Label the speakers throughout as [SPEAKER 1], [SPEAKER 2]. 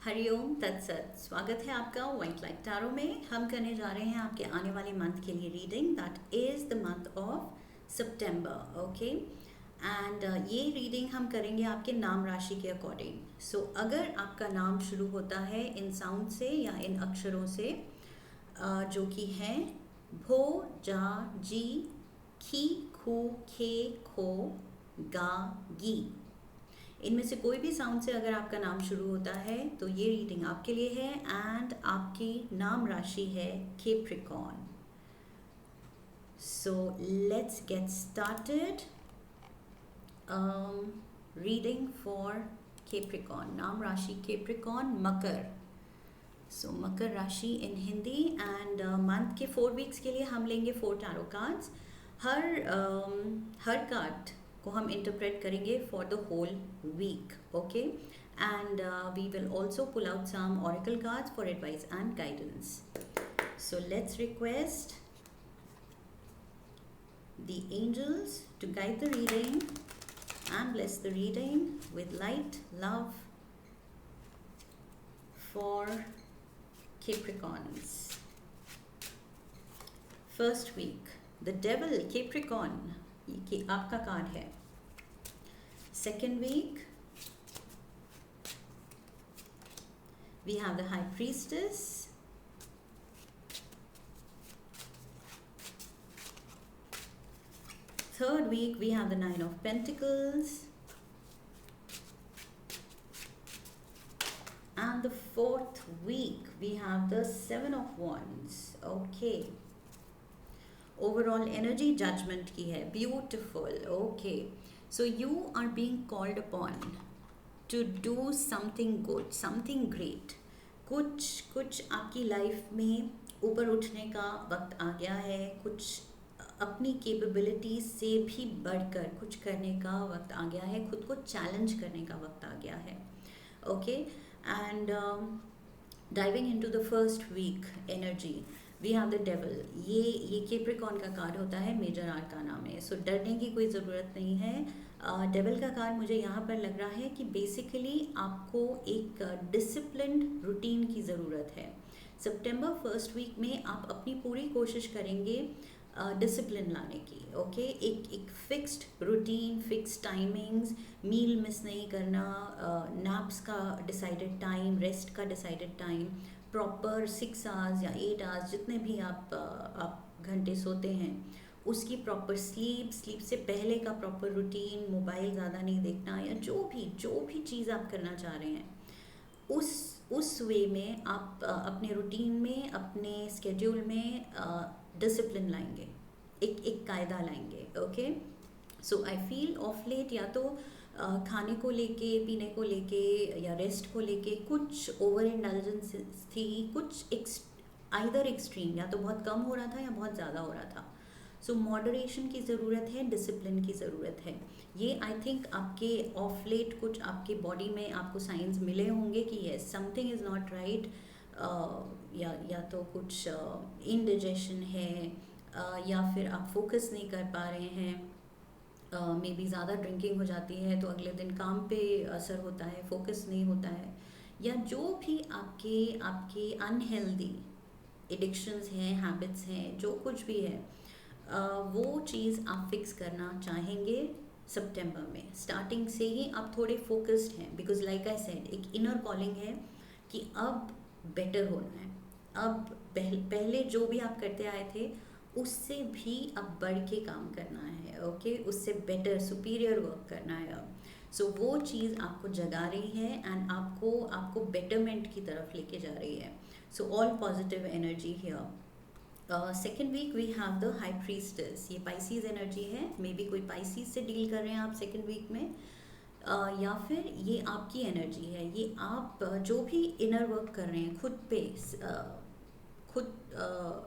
[SPEAKER 1] हरिओम तत्सत। स्वागत है आपका व्हाइट लाइट टैरो में। हम करने जा रहे हैं आपके आने वाले मंथ के लिए reading, that is the month of September. Okay, and ये रीडिंग हम करेंगे आपके नाम राशि के अकॉर्डिंग। सो अगर आपका नाम शुरू होता है इन साउंड से या इन अक्षरों से जो कि हैं भो, जा, जी, खी, खू, खे, खो, गा, गी, इनमें से कोई भी साउंड से अगर आपका नाम शुरू होता है तो ये रीडिंग आपके लिए है। एंड आपकी नाम राशि है Capricorn. So let's get started. Reading for Capricorn, नाम राशि कैप्रिकॉर्न, मकर। सो मकर राशि इन हिंदी। एंड मंथ के 4 वीक्स के लिए हम लेंगे 4 टैरो कार्ड्स। हर कार्ड को हम इंटरप्रेट करेंगे for the whole week. Okay, and we will also pull out some oracle cards for advice and guidance. So let's request the angels to guide the reading and bless the reading with light, love for Capricorns. First week, the devil, Capricorn, ये आपका card है। Second week, we have the high priestess. Third week, we have the Nine of Pentacles. And the fourth week, we have the Seven of Wands. Okay. Overall energy judgment की है. Beautiful. Okay. So you are being called upon to do something good, something great. कुछ आपकी life में ऊपर उठने का वक्त आ गया है। कुछ अपनी कैपेबिलिटीज से भी बढ़कर कुछ करने का वक्त आ गया है। खुद को चैलेंज करने का वक्त आ गया है। Okay, and diving into the first week energy, we have the devil. ये कैप्रिकॉर्न का कार्ड होता है, मेजर आर्काना में। सो डरने की कोई ज़रूरत नहीं है। डेविल का कार्ड मुझे यहाँ पर लग रहा है कि बेसिकली आपको एक डिसिप्लिन्ड रूटीन की ज़रूरत है। सितंबर फर्स्ट वीक में आप अपनी पूरी कोशिश करेंगे डिसिप्लिन लाने की। ओके, एक फिक्स्ड रूटीन, फिक्स टाइमिंग्स, मील मिस नहीं करना, नैप्स का डिसाइडेड टाइम, रेस्ट का डिसाइडेड टाइम, प्रॉपर 6 आवर्स या 8 आवर्स जितने भी आप घंटे सोते हैं उसकी प्रॉपर स्लीप से पहले का प्रॉपर रूटीन, मोबाइल ज़्यादा नहीं देखना, या जो भी चीज़ आप करना चाह रहे हैं उस वे में आप अपने रूटीन में, अपने स्केड्यूल में डिसिप्लिन लाएंगे, एक कायदा लाएंगे। Okay, so I feel of late या तो खाने को लेके, पीने को लेके या रेस्ट को लेके कुछ ओवर इंडल्जेंस थी, कुछ आइदर एक्सट्रीम, या तो बहुत कम हो रहा था या बहुत ज़्यादा हो रहा था। सो मॉडरेशन की ज़रूरत है, डिसिप्लिन की ज़रूरत है। ये आई थिंक आपके ऑफ लेट कुछ आपके बॉडी में आपको साइंस मिले होंगे कि yes something is not right, या तो कुछ इंडिजेशन है, या फिर आप फोकस नहीं कर पा रहे हैं। मे बी ज़्यादा ड्रिंकिंग हो जाती है तो अगले दिन काम पे असर होता है, फोकस नहीं होता है, या जो भी आपके अनहेल्दी एडिक्शंस हैं, हैबिट्स हैं, जो कुछ भी है वो चीज़ आप फिक्स करना चाहेंगे सितंबर में। स्टार्टिंग से ही आप थोड़े फोकस्ड हैं, बिकॉज लाइक आई सेड एक इनर कॉलिंग है कि अब बेटर होना है। अब पहले जो भी आप करते आए थे उससे भी अब बढ़ के काम करना है। ओके, उससे बेटर सुपीरियर वर्क करना है अब। सो वो चीज़ आपको जगा रही है एंड आपको बेटरमेंट की तरफ लेके जा रही है। So all positive energy here. Second week we have the high priestess. ये पाइसीज एनर्जी है। मे बी कोई पाइसीज से डील कर रहे हैं आप सेकेंड वीक में, या फिर ये आपकी एनर्जी है। ये आप जो भी इनर वर्क कर रहे हैं खुद पे,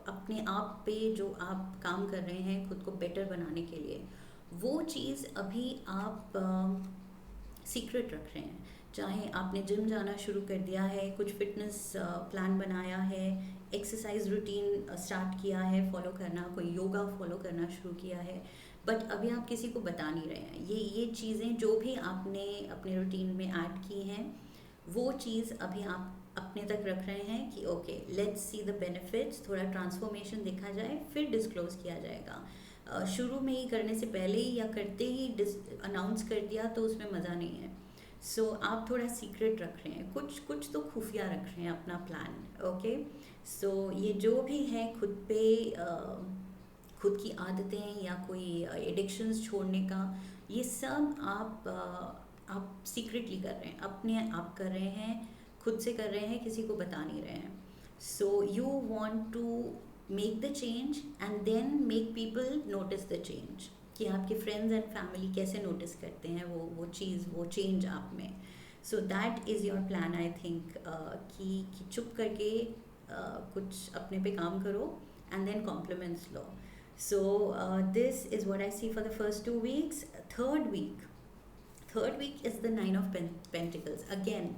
[SPEAKER 1] अपने आप पे जो आप काम कर रहे हैं खुद को बेटर बनाने के लिए, वो चीज़ अभी आप सीक्रेट रख रहे हैं। चाहे आपने जिम जाना शुरू कर दिया है, कुछ फिटनेस प्लान बनाया है, एक्सरसाइज रूटीन स्टार्ट किया है फॉलो करना, कोई योगा फॉलो करना शुरू किया है, बट अभी आप किसी को बता नहीं रहे हैं। ये चीज़ें जो भी आपने अपने रूटीन में ऐड की हैं वो चीज़ अभी आप अपने तक रख रहे हैं कि okay let's see the benefits, थोड़ा ट्रांसफॉर्मेशन देखा जाए, फिर डिस्क्लोज़ किया जाएगा। शुरू में ही करने से पहले ही या करते ही अनाउंस कर दिया तो उसमें मज़ा नहीं है। सो आप थोड़ा सीक्रेट रख रहे हैं, कुछ कुछ तो खुफिया रख रहे हैं अपना प्लान। ओके, सो ये जो भी है खुद पे खुद की आदतें या कोई एडिक्शंस छोड़ने का, ये सब आप सीक्रेटली कर रहे हैं, अपने आप कर रहे हैं, खुद से कर रहे हैं, किसी को बता नहीं रहे हैं। So you want to make the change and then make people notice the change, कि आपके फ्रेंड्स एंड फैमिली कैसे नोटिस करते हैं वो चीज़, वो चेंज आप में। So that is your plan I think, कि चुप करके कुछ अपने पे काम करो एंड देन कॉम्प्लीमेंट्स लो। So this is what I see for the first 2 weeks. Third week is the 9 of Pentacles again.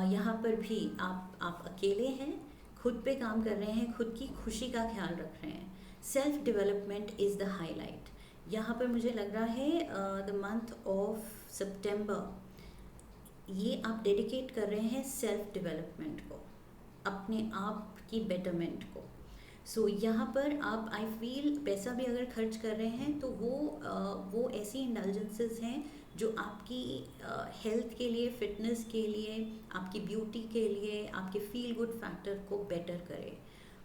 [SPEAKER 1] यहाँ पर भी आप अकेले हैं, खुद पे काम कर रहे हैं, खुद की खुशी का ख्याल रख रहे हैं। Self development is the highlight. यहाँ पर मुझे लग रहा है द मंथ ऑफ सितंबर ये आप डेडिकेट कर रहे हैं सेल्फ डेवलपमेंट को, अपने आप की बेटरमेंट को। सो यहाँ पर आप आई फील पैसा भी अगर खर्च कर रहे हैं तो वो ऐसी इंडल्जेंसेस हैं जो आपकी हेल्थ के लिए, फिटनेस के लिए, आपकी ब्यूटी के लिए, आपके फील गुड फैक्टर को बेटर करे।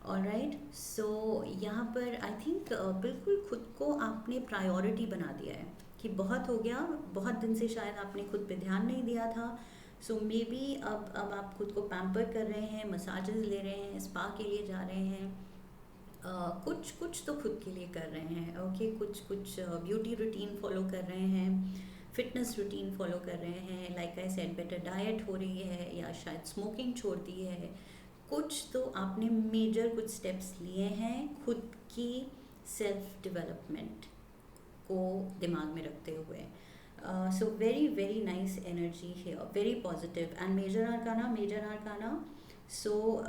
[SPEAKER 1] ऑलराइट, सो यहाँ पर आई थिंक बिल्कुल खुद को आपने प्रायोरिटी बना दिया है कि बहुत हो गया, बहुत दिन से शायद आपने खुद पे ध्यान नहीं दिया था। सो मे बी अब आप खुद को पैम्पर कर रहे हैं, मसाजेस ले रहे हैं, स्पा के लिए जा रहे हैं, कुछ कुछ तो खुद के लिए कर रहे हैं। ओके, कुछ ब्यूटी रूटीन फॉलो कर रहे हैं, फिटनेस रूटीन फॉलो कर रहे हैं, like I said better diet हो रही है, या शायद स्मोकिंग छोड़ दी है। कुछ तो आपने मेजर कुछ स्टेप्स लिए हैं खुद की सेल्फ डेवलपमेंट को दिमाग में रखते हुए। So very very nice energy here, very positive. And major arcana so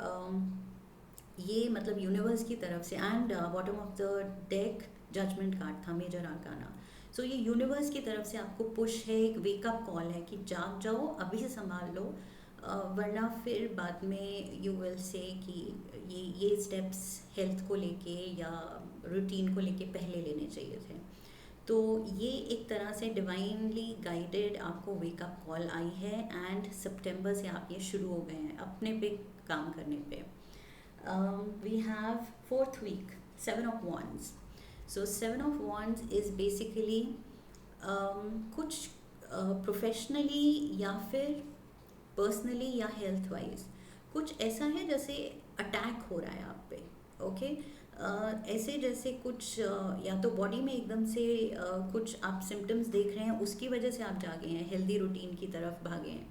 [SPEAKER 1] ये मतलब यूनिवर्स की तरफ से, and bottom of the deck judgement card था मेजर आर्काना। सो ये यूनिवर्स की तरफ से आपको पुश है, एक वेकअप कॉल है कि जाग जाओ, अभी से संभाल लो, वरना फिर बाद में यू विल से कि ये स्टेप्स हेल्थ को लेके या रूटीन को लेके पहले लेने चाहिए थे। तो ये एक तरह से डिवाइनली गाइडेड आपको वेकअप कॉल आई है, एंड सितंबर से आप ये शुरू हो गए हैं अपने पे काम करने पे। We have 4th week, 7 of Wands. So 7 of Wands is basically कुछ प्रोफेशनली या फिर पर्सनली या हेल्थ वाइज कुछ ऐसा है जैसे अटैक हो रहा है आप पे। ओके, ऐसे जैसे कुछ या तो बॉडी में एकदम से कुछ आप सिम्टम्स देख रहे हैं, उसकी वजह से आप जागे हैं, हेल्दी रूटीन की तरफ भागे हैं।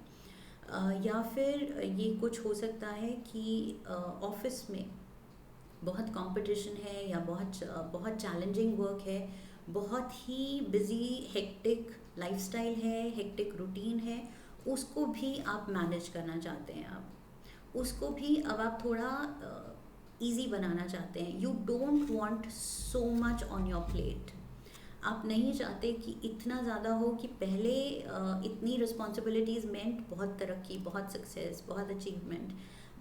[SPEAKER 1] या फिर ये कुछ हो सकता है कि ऑफिस में बहुत कंपटीशन है, या बहुत चैलेंजिंग वर्क है, बहुत ही बिजी हेक्टिक लाइफस्टाइल है, हेक्टिक रूटीन है, उसको भी आप मैनेज करना चाहते हैं। आप उसको भी अब आप थोड़ा इजी बनाना चाहते हैं। You don't want so much on your plate. आप नहीं चाहते कि इतना ज़्यादा हो कि पहले इतनी रिस्पॉन्सिबिलिटीज़ मेंट बहुत तरक्की, बहुत सक्सेस, बहुत अचीवमेंट,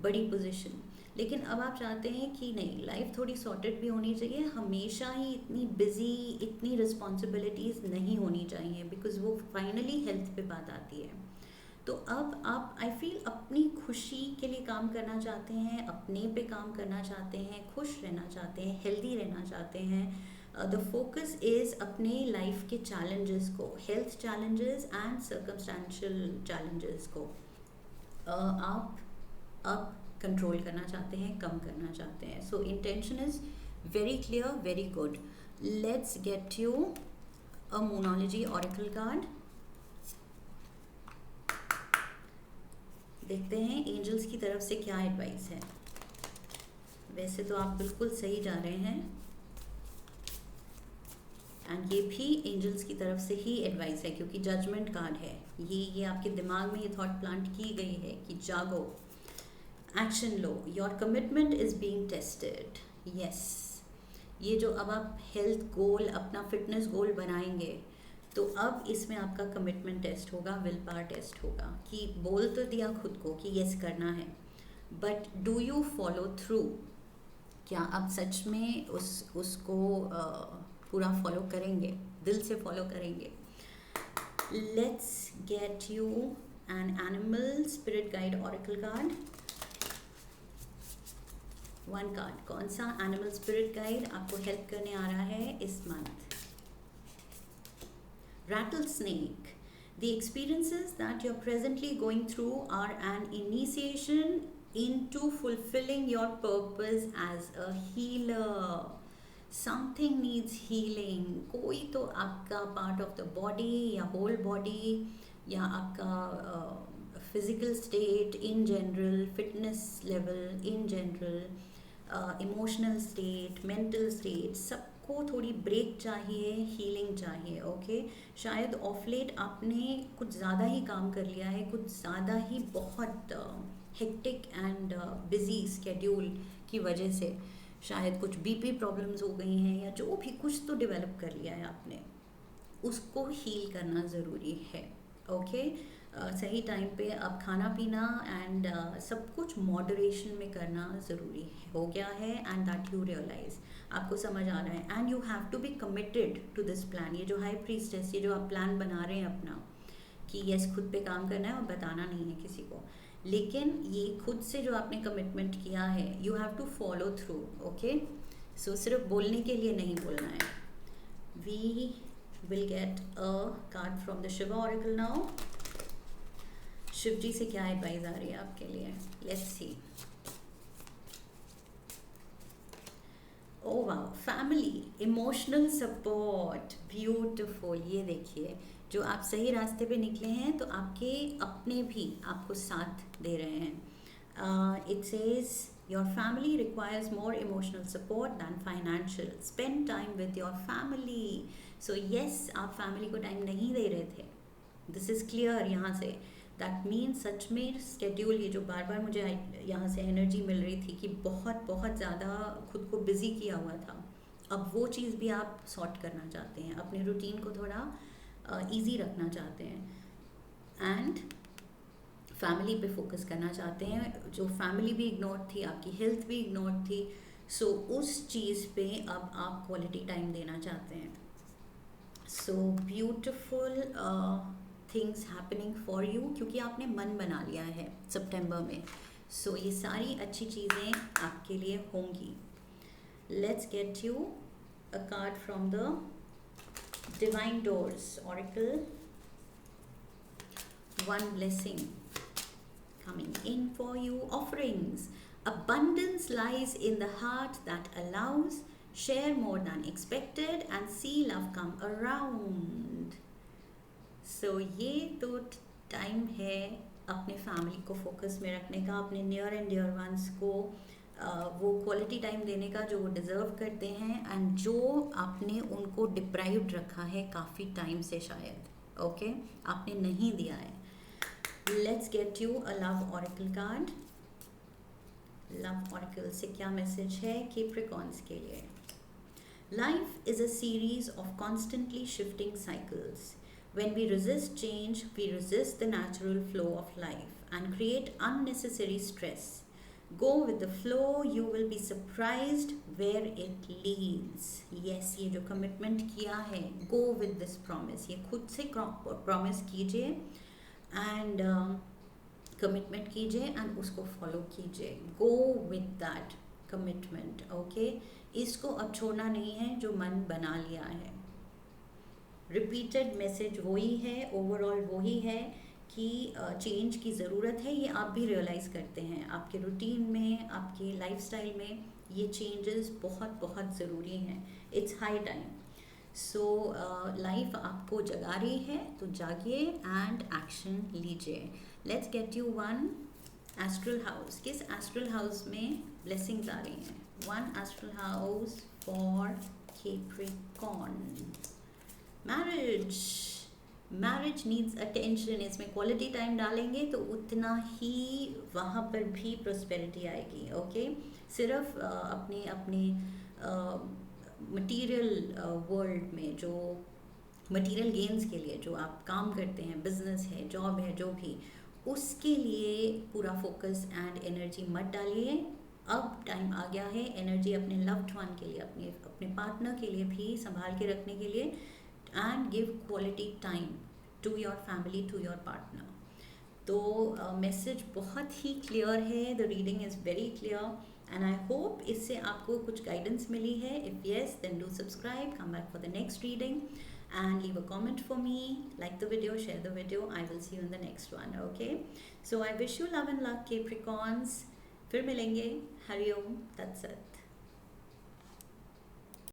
[SPEAKER 1] बड़ी पोजीशन। लेकिन अब आप चाहते हैं कि नहीं, लाइफ थोड़ी सॉर्टेड भी होनी चाहिए, हमेशा ही इतनी बिजी, इतनी रिस्पॉन्सिबिलिटीज़ नहीं होनी चाहिए, बिकॉज वो फाइनली हेल्थ पे बात आती है। तो अब आप आई फील अपनी खुशी के लिए काम करना चाहते हैं, अपने पे काम करना चाहते हैं, खुश रहना चाहते हैं, हेल्दी रहना चाहते हैं। द फोकस इज़ अपने लाइफ के चैलेंजेस को, health challenges and circumstantial challenges को आप अब कंट्रोल करना चाहते हैं, कम करना चाहते हैं। So intention is very clear, very good. Let's get you a monology oracle card. देखते हैं एंजल्स की तरफ से क्या एडवाइस है। वैसे तो आप बिल्कुल सही जा रहे हैं, एंड ये भी एंजल्स की तरफ से ही एडवाइस है, क्योंकि जजमेंट कार्ड है। ये आपके दिमाग में ये थॉट प्लांट की गई है कि जागो, action low, your commitment is being tested. Yes, ये जो अब आप हेल्थ गोल, अपना फिटनेस गोल बनाएंगे, तो अब इसमें आपका कमिटमेंट टेस्ट होगा, विल पावर टेस्ट होगा कि बोल तो दिया खुद को कि यस करना है, but do you follow through? क्या आप सच में उसको पूरा फॉलो करेंगे, दिल से फॉलो करेंगे? Let's get you an animal spirit guide oracle card. One card, कौन सा एनिमल स्पिरिट गाइड आपको हेल्प करने आ रहा है इस month? Rattlesnake. The experiences that you're presently going through are an initiation into fulfilling your purpose as a healer. Something needs healing. कोई तो आपका part of the body या whole body या आपका physical state in general, fitness level in general, emotional state, mental state, सबको थोड़ी break चाहिए, healing चाहिए। ओके, शायद ऑफ लेट आपने कुछ ज़्यादा ही काम कर लिया है, कुछ ज़्यादा ही बहुत हेक्टिक एंड बिजी स्केड्यूल की वजह से शायद कुछ बीपी प्रॉब्लम्स हो गई हैं, या जो भी कुछ तो डेवलप कर लिया है आपने, उसको हील करना ज़रूरी है। ओके, सही टाइम पे अब खाना पीना एंड सब कुछ मॉडरेशन में करना ज़रूरी हो गया है, एंड दैट यू रियलाइज, आपको समझ आ रहा है, and you have to be committed to this plan. ये जो हाई प्रीस्टेस, ये जो आप प्लान बना रहे हैं अपना कि यस खुद पे काम करना है और बताना नहीं है किसी को, लेकिन ये खुद से जो आपने कमिटमेंट किया है, you have to follow through. Okay, so सिर्फ बोलने के लिए नहीं बोलना है। We will get a card from the Shiva oracle now. Shiv ji से क्या एडवाइस आ रही है आपके लिए? Let's see. ओ वाह, फैमिली, इमोशनल सपोर्ट, ब्यूटिफुल। ये देखिए, जो आप सही रास्ते पे निकले हैं तो आपके अपने भी आपको साथ दे रहे हैं। It says your family requires more emotional support than financial. Spend time with your family. So yes, आप फैमिली को टाइम नहीं दे रहे थे, दिस इज़ क्लियर यहाँ से। दैट मीन्स सच में स्केड्यूल, ये जो बार बार मुझे यहाँ से एनर्जी मिल रही थी कि बहुत बहुत ज़्यादा खुद को बिज़ी किया हुआ था, अब वो चीज़ भी आप सॉर्ट करना चाहते हैं, अपने रूटीन को थोड़ा इजी रखना चाहते हैं, एंड फैमिली पे फोकस करना चाहते हैं। जो फैमिली भी इग्नोर थी, आपकी हेल्थ भी इग्नोर थी, सो उस चीज़ पे अब आप क्वालिटी टाइम देना चाहते हैं। So beautiful things happening for you, क्योंकि आपने मन बना लिया है सितंबर में, सो ये सारी अच्छी चीज़ें आपके लिए होंगी। Let's get you a card from the divine doors oracle. One blessing coming in for you. Offerings. Abundance lies in the heart that allows, share more than expected, and see love come around. So ये तो time है अपने family को focus में रखने का, अपने near and dear ones को वो क्वालिटी टाइम देने का जो वो डिज़र्व करते हैं, एंड जो आपने उनको डिप्राइव्ड रखा है काफ़ी टाइम से शायद, ओके, आपने नहीं दिया है। Let's get you a love oracle card. Love oracle से क्या मैसेज है Capricorns के लिए? Life is a series of constantly shifting cycles. When we resist change, we resist the natural flow of life and create unnecessary stress. Go with the flow, you will be surprised where it leads. Yes, ये जो commitment किया है, go with this promise. ये खुद से promise कीजिए and commitment कीजिए and उसको फॉलो कीजिए। Go with that commitment. Okay, इसको अब छोड़ना नहीं है जो मन बना लिया है। रिपीटेड मैसेज वही है, ओवरऑल वही है कि चेंज की ज़रूरत है। ये आप भी रियलाइज़ करते हैं, आपके रूटीन में, आपके लाइफस्टाइल में ये चेंजेस बहुत बहुत ज़रूरी हैं। It's high time. So life आपको जगा रही है तो जागिए एंड एक्शन लीजिए। Let's get you one astral house. किस एस्ट्रल हाउस में ब्लेसिंग्स आ रही हैं? One astral house for Capricorn. Marriage. Marriage needs attention. इसमें क्वालिटी टाइम डालेंगे तो उतना ही वहाँ पर भी प्रोस्पेरिटी आएगी। ओके, सिर्फ अपने अपने मटीरियल वर्ल्ड में जो मटेरियल गेन्स के लिए, जो आप काम करते हैं, बिजनेस है, जॉब है, जो भी, उसके लिए पूरा फोकस एंड एनर्जी मत डालिए। अब टाइम आ गया है एनर्जी अपने लव्ड वन के लिए, अपने अपने पार्टनर के लिए भी संभाल के रखने के लिए, and give quality time to your family, to your partner. तो मैसेज बहुत ही क्लियर है, the reading is very clear and I hope इससे आपको कुछ गाइडेंस मिली है। If yes, then do subscribe, come back for the next reading and leave a comment for me, like the video, share the video. I will see you in the next one. Okay, so I wish you love and luck, Capricorns. फिर मिलेंगे. हरिओम तत्सत.